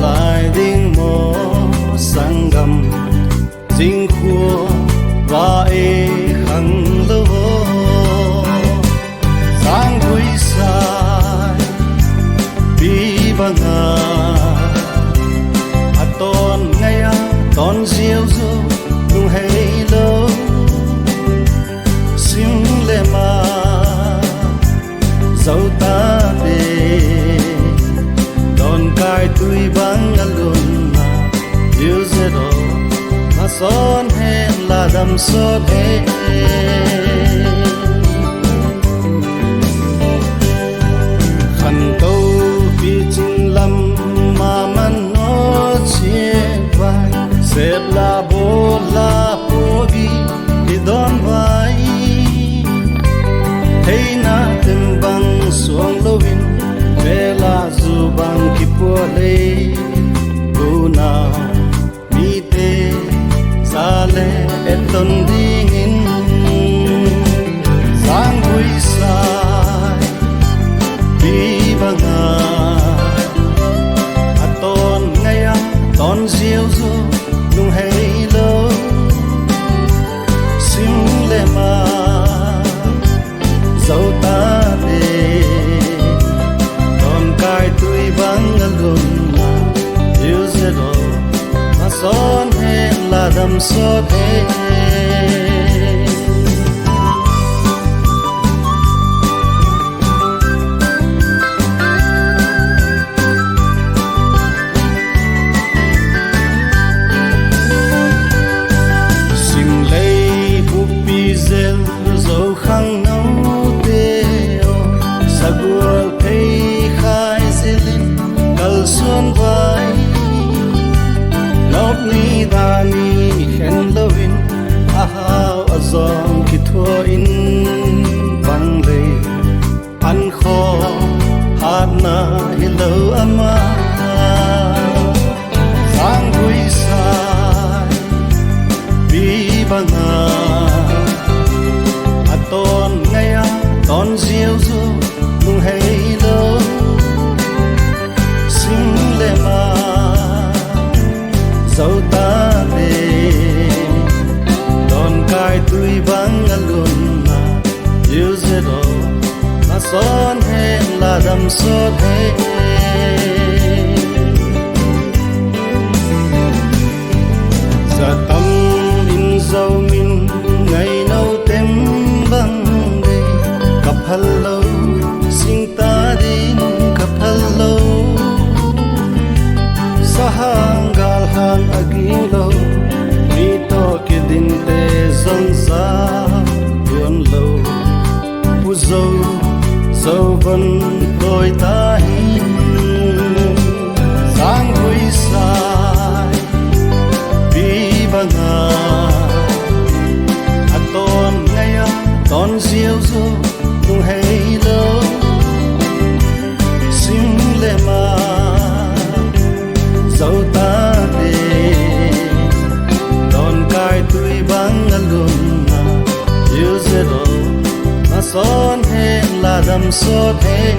lại đinh mô sang gầm dinh khua và e khăng lô sang vui sai bi banga aton ngaya ton diêu du nung hay lô sim le ma dấu ta về don kai tui bang alun na yêu zero mà son he là đam son he khăn câu vì chinh lâm mà man nó chia vai xếp là bố la bố vi đi đón vai thấy na từng băng xuống lâu vin về là dù băng kịp qua đây bu nào mi tê xa lệ eton đi nghìn sang vui sai bi banga aton ngaya ton diêu du nung hay lâu sim le ma dấu ta về còn cai tui vắng alun yêu zero mà son he là đam son he dấu khăng nấu teo sagua thấy khai zelin kal xuân vai nốt ni dani khen lovin ahao azong ki thua in bang le an kho hat na hello ama sang vui sai bi banga ton ngaya ton diêu du nung hay lâu sim le ma dấu ta về ton kai tui bang alun na yêu zero mà son he là đam son he za tâm in dấu min ngày nâu tem băng đây cặp hello xin ta din cặp hello sahang gal hang agilo mi to ke din te zon sa buồn lâu u dâu dâu vẫn đôi ta hi sang vui sai bi banga aton ngaya ton diêu du nung hay lâu sim le ma dấu ta về don kai tui bang alun na yêu zero mà son he là đam son he